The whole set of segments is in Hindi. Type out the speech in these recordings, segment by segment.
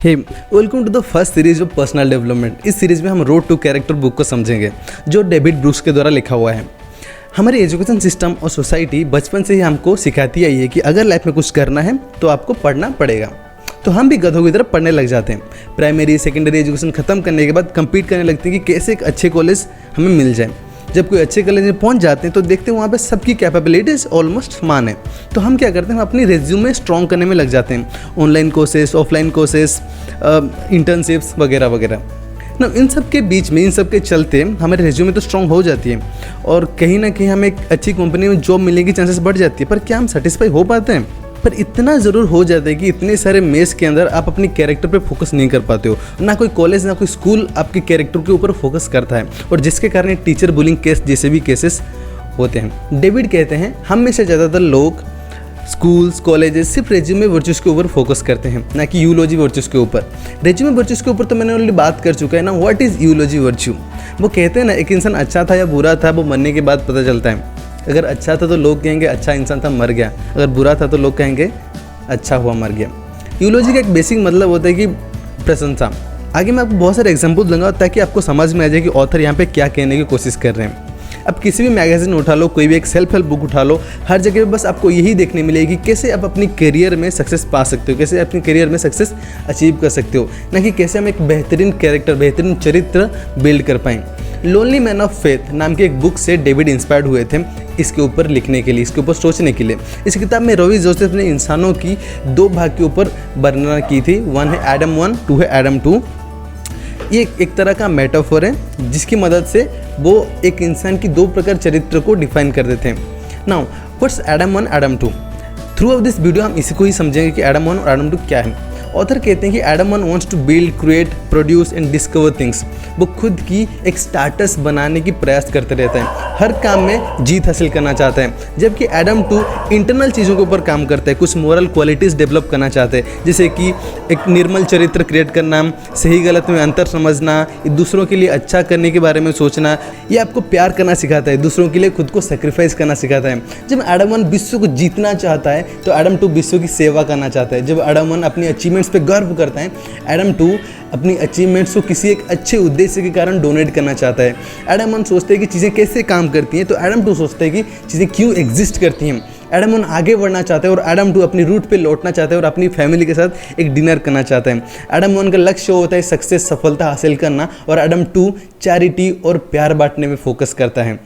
Hey welcome to the first series of personal development. इस सीरीज में हम रोड टू कैरेक्टर बुक को समझेंगे जो डेविड ब्रूक्स के द्वारा लिखा हुआ है। हमारी एजुकेशन सिस्टम और सोसाइटी बचपन से ही हमको सिखाती आई है कि अगर लाइफ में कुछ करना है तो आपको पढ़ना पड़ेगा। तो हम भी गधों की तरह पढ़ने लग जाते हैं। प्राइमरी सेकेंडरी एजुकेशन खत्म करने के बाद कंपीट करने लगते हैं कि कैसे एक अच्छे कॉलेज हमें मिल जाए। जब कोई अच्छे कॉलेज में पहुंच जाते हैं तो देखते हैं वहाँ पे सबकी कैपेबिलिटीज़ ऑलमोस्ट समान है। तो हम क्या करते हैं, हम अपनी रिज्यूमे स्ट्रॉन्ग करने में लग जाते हैं। Online courses, offline courses, internships वगैरह वगैरह ना। इन सब के बीच में, इन सब के चलते हमारे रिज्यूमे तो स्ट्रॉन्ग हो जाती है और कहीं ना कहीं हमें एक अच्छी कंपनी में जॉब मिलने की चांसेस बढ़ जाती है। पर क्या हम सेटिस्फाई हो पाते हैं? पर इतना ज़रूर हो जाता है कि इतने सारे मेस के अंदर आप अपनी कैरेक्टर पे फोकस नहीं कर पाते हो। ना कोई कॉलेज ना कोई स्कूल आपके कैरेक्टर के ऊपर फोकस करता है और जिसके कारण टीचर बुलिंग केस जैसे भी केसेस होते हैं। डेविड कहते हैं हम में से ज़्यादातर लोग स्कूल्स कॉलेजेस सिर्फ रेज्यूमे वर्चूज़ के ऊपर फोकस करते हैं, ना कि यूलॉजी वर्चूज़ के ऊपर। रेज्यूमे वर्चूज़ के ऊपर तो मैंने ऑलरेडी बात कर चुका है ना। What is eulogy virtue? वो कहते हैं ना, एक इंसान अच्छा था या बुरा था वो मरने के बाद पता चलता है। अगर अच्छा था तो लोग कहेंगे अच्छा इंसान था, मर गया। अगर बुरा था तो लोग कहेंगे अच्छा हुआ, मर गया। यूलॉजी का एक बेसिक मतलब होता है कि प्रशंसा। आगे मैं आपको बहुत सारे एग्जांपल दूंगा ताकि आपको समझ में आ जाए कि ऑथर यहाँ पे क्या कहने की कोशिश कर रहे हैं। अब किसी भी मैगजीन उठा लो, कोई भी एक सेल्फ हेल्प बुक उठा लो, हर जगह पे बस आपको यही देखने मिलेगी कि कैसे आप अपनी करियर में सक्सेस पा सकते हो, कैसे अपनी करियर में सक्सेस अचीव कर सकते हो, ना कि कैसे हम एक बेहतरीन कैरेक्टर, बेहतरीन चरित्र बिल्ड कर पाएँ। लोनली मैन ऑफ फेथ नाम की एक बुक से डेविड इंस्पायर्ड हुए थे इसके ऊपर लिखने के लिए, इसके ऊपर सोचने के लिए। इस किताब में रॉबी जोसेफ ने इंसानों की दो भाग के ऊपर वर्णना की थी। वन है एडम 1, टू है एडम 2। ये एक तरह का मेटाफोर है जिसकी मदद से वो एक इंसान की दो प्रकार चरित्र को डिफाइन कर देते हैं। Now what's Adam 1, Adam 2? Through out this video हम इसी को ही समझेंगे कि एडम 1 और एडम 2 क्या है। ऑथर कहते हैं कि Adam 1 wants to build, create, produce and discover things. वो खुद की एक स्टार्टस बनाने की प्रयास करते रहता है, हर काम में जीत हासिल करना चाहता है। जबकि एडम 2 इंटरनल चीज़ों के ऊपर काम करता है, कुछ मोरल क्वालिटीज़ डेवलप करना चाहते हैं, जैसे कि एक निर्मल चरित्र क्रिएट करना, सही गलत में अंतर समझना, दूसरों के लिए अच्छा करने के बारे में सोचना। ये आपको प्यार करना सिखाता है, दूसरों के लिए खुद को सेक्रीफाइस करना सिखाता है। जब एडम 1 विश्व को जीतना चाहता है तो एडम 2 विश्व की सेवा करना चाहता है। जब एडम 1 अपनी अचीवमेंट्स पे गर्व करता है, एडम 2 अपनी अचीवमेंट्स को किसी एक अच्छे उद्देश्य के कारण डोनेट करना चाहता है। एडम 1 सोचते हैं कि चीज़ें कैसे काम करती हैं, तो एडम 2 सोचते हैं कि चीज़ें क्यों एग्जिस्ट करती हैं। एडम 1 आगे बढ़ना चाहता है और एडम 2 अपनी रूट पे लौटना चाहता है और अपनी फैमिली के साथ एक डिनर करना चाहता है। एडम 1 का लक्ष्य होता है सक्सेस, सफलता हासिल करना, और एडम 2 चैरिटी और प्यार बांटने में फोकस करता है।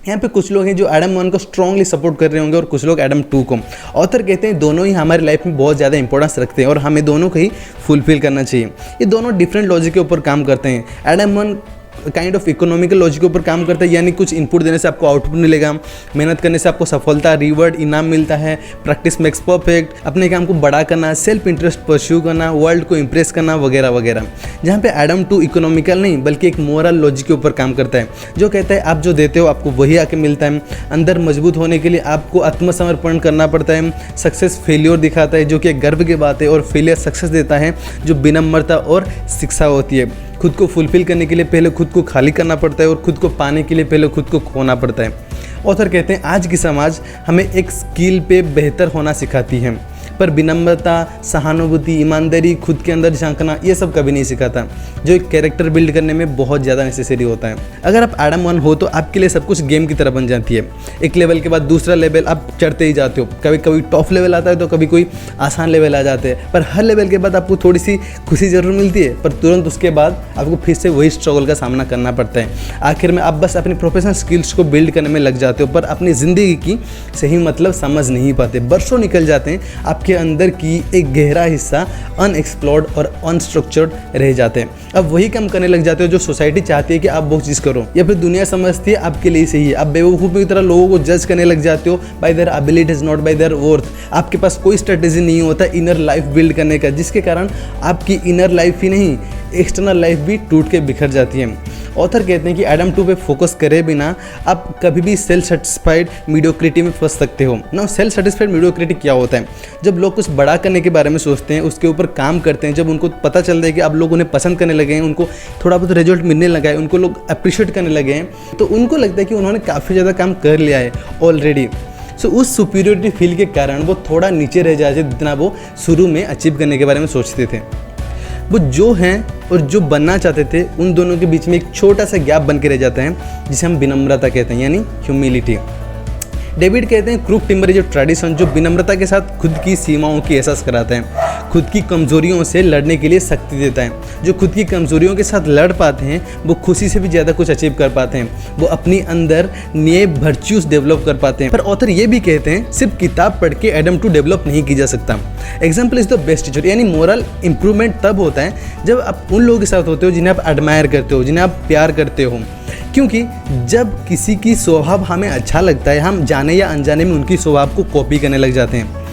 यहाँ पे कुछ लोग हैं जो एडम 1 को स्ट्रांगली सपोर्ट कर रहे होंगे और कुछ लोग एडम 2 को। ऑथर कहते हैं दोनों ही हमारी लाइफ में बहुत ज़्यादा इंपॉर्टेंस रखते हैं और हमें दोनों को ही फुलफिल करना चाहिए। ये दोनों डिफरेंट लॉजिक के ऊपर काम करते हैं। Adam 1 kind of economical logic के ऊपर काम करता है, यानी कुछ इनपुट देने से आपको आउटपुट मिलेगा, मेहनत करने से आपको सफलता, रिवॉर्ड, इनाम मिलता है, प्रैक्टिस मेक्स परफेक्ट, अपने काम को बड़ा करना, सेल्फ इंटरेस्ट परस्यू करना, वर्ल्ड को इंप्रेस करना वगैरह वगैरह। जहाँ पे एडम 2 इकोनॉमिकल नहीं बल्कि एक मोरल लॉजिक के ऊपर काम करता है, जो कहता है आप जो देते हो आपको वही आके मिलता है। अंदर मजबूत होने के लिए आपको आत्मसमर्पण करना पड़ता है। सक्सेस फेलियर दिखाता है जो कि एक गर्व की बात है, और फेलियर सक्सेस देता है जो विनम्रता और शिक्षा होती है। खुद को फुलफिल करने के लिए पहले खुद को खाली करना पड़ता है और खुद को पाने के लिए पहले खुद को खोना पड़ता है। ऑथर कहते हैं आज की समाज हमें एक स्किल पे बेहतर होना सिखाती है, पर विनम्रता, सहानुभूति, ईमानदारी, खुद के अंदर झांकना, ये सब कभी नहीं सिखाता, जो एक कैरेक्टर बिल्ड करने में बहुत ज़्यादा नेसेसरी होता है। अगर आप एडम 1 हो तो आपके लिए सब कुछ गेम की तरह बन जाती है। एक लेवल के बाद दूसरा लेवल आप चढ़ते ही जाते हो। कभी कभी टॉप लेवल आता है तो कभी कोई आसान लेवल आ जाते हैं, पर हर लेवल के बाद आपको थोड़ी सी खुशी ज़रूर मिलती है, पर तुरंत उसके बाद आपको फिर से वही स्ट्रगल का सामना करना पड़ता है। आखिर में आप बस अपनी प्रोफेशनल स्किल्स को बिल्ड करने में लग जाते हो, पर अपनी ज़िंदगी की सही मतलब समझ नहीं पाते। बरसों निकल जाते हैं, आपके अंदर की एक गहरा हिस्सा अनएक्सप्लोर्ड और अनस्ट्रक्चर्ड रह जाते हैं। अब वही काम करने लग जाते हो जो सोसाइटी चाहती है कि आप वो चीज़ करो, या फिर दुनिया समझती है आपके लिए सही है। आप बेवकूफ़ी की तरह लोगों को जज करने लग जाते हो bye there abilities, not bye there worth. आपके पास कोई स्ट्रेटेजी नहीं होता इनर लाइफ बिल्ड करने का, जिसके कारण आपकी इनर लाइफ ही नहीं एक्सटर्नल लाइफ भी टूट के बिखर जाती है। ऑथर कहते हैं कि एडम 2 पे फोकस करे बिना आप कभी भी सेल्फ सेटिस्फाइड मीडियोक्रिटी में फंस सकते हो ना। सेल्फ सेटिस्फाइड मीडियोक्रिटी क्या होता है? जब लोग कुछ बड़ा करने के बारे में सोचते हैं, उसके ऊपर काम करते हैं, जब उनको पता चलता है कि अब लोग उन्हें पसंद करने लगे हैं, उनको थोड़ा बहुत रिजल्ट मिलने लगा है, उनको लोग अप्रिशिएट करने लगे हैं, तो उनको लगता है कि उन्होंने काफ़ी ज़्यादा काम कर लिया है ऑलरेडी। सो उस सुपीरियरिटी फील के कारण वो थोड़ा नीचे रह जाते जितना वो शुरू में अचीव करने के बारे में सोचते थे। वो जो हैं और जो बनना चाहते थे उन दोनों के बीच में एक छोटा सा गैप बन के रह जाता है, जिसे हम विनम्रता कहते हैं, यानी ह्यूमिलिटी। डेविड कहते हैं crook timber is a tradition जो विनम्रता के साथ खुद की सीमाओं की एहसास कराता है, खुद की कमजोरियों से लड़ने के लिए शक्ति देता है। जो खुद की कमजोरियों के साथ लड़ पाते हैं वो खुशी से भी ज़्यादा कुछ अचीव कर पाते हैं, वो अपनी अंदर नए वर्च्यूज डेवलप कर पाते हैं। पर ऑथर ये भी कहते हैं सिर्फ किताब पढ़ के एडम टू डेवलप नहीं की जा सकता। Example is the best teacher, यानी मोरल इंप्रूवमेंट तब होता है जब आप उन लोगों के साथ होते हो जिन्हें आप एडमायर करते हो, जिन्हें आप प्यार करते हो। क्योंकि जब किसी की स्वभाव हमें अच्छा लगता है, हम जाने या अनजाने में उनकी स्वभाव को कॉपी करने लग जाते हैं।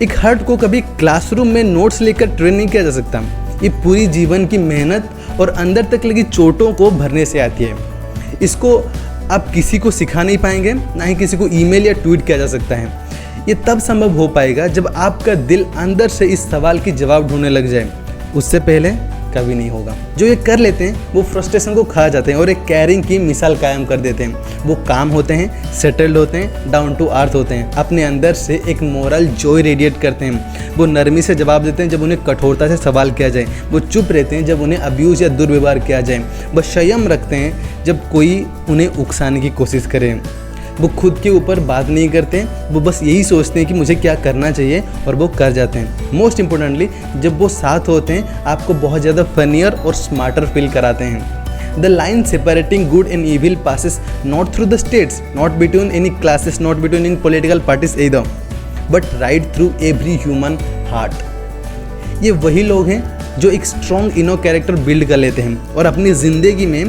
एक हर्ट को कभी क्लासरूम में नोट्स लेकर ट्रेन नहीं किया जा सकता, ये पूरी जीवन की मेहनत और अंदर तक लगी चोटों को भरने से आती है। इसको आप किसी को सिखा नहीं पाएंगे, ना ही किसी को ईमेल या ट्वीट किया जा सकता है। ये तब संभव हो पाएगा जब आपका दिल अंदर से इस सवाल की जवाब ढूंढने लग जाए, उससे पहले कभी नहीं होगा। जो ये कर लेते हैं वो फ्रस्ट्रेशन को खा जाते हैं और एक कैरिंग की मिसाल कायम कर देते हैं। वो काम होते हैं, सेटल्ड होते हैं, डाउन टू अर्थ होते हैं, अपने अंदर से एक मोरल जॉय रेडिएट करते हैं। वो नरमी से जवाब देते हैं जब उन्हें कठोरता से सवाल किया जाए, वो चुप रहते हैं जब उन्हें अब्यूज़ या दुर्व्यवहार किया जाए, वो संयम रखते हैं जब कोई उन्हें उकसाने की कोशिश करे। वो खुद के ऊपर बात नहीं करते, वो बस यही सोचते हैं कि मुझे क्या करना चाहिए और वो कर जाते हैं। मोस्ट इम्पोर्टेंटली जब वो साथ होते हैं आपको बहुत ज़्यादा फनियर और स्मार्टर फील कराते हैं। The line separating good and evil passes not through the states, not between any classes, not between any political parties either, but right through every human heart। ये वही लोग हैं जो एक स्ट्रॉन्ग इनो कैरेक्टर बिल्ड कर लेते हैं और अपनी ज़िंदगी में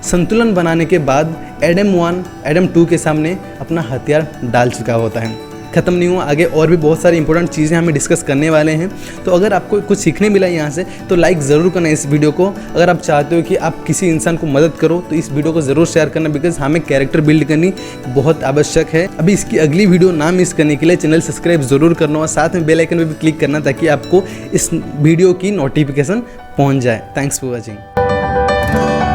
संतुलन बनाने के बाद एडम 1, एडम 2 के सामने अपना हथियार डाल चुका होता है। ख़त्म नहीं हुआ, आगे और भी बहुत सारी इंपॉर्टेंट चीज़ें हमें डिस्कस करने वाले हैं। तो अगर आपको कुछ सीखने मिला यहाँ से तो लाइक ज़रूर करना इस वीडियो को। अगर आप चाहते हो कि आप किसी इंसान को मदद करो तो इस वीडियो को ज़रूर शेयर करना, बिकॉज हमें कैरेक्टर बिल्ड करनी बहुत आवश्यक है। अभी इसकी अगली वीडियो ना मिस करने के लिए चैनल सब्सक्राइब ज़रूर करना और साथ में बेल आइकन पर भी क्लिक करना ताकि आपको इस वीडियो की नोटिफिकेशन पहुँच जाए। Thanks for watching.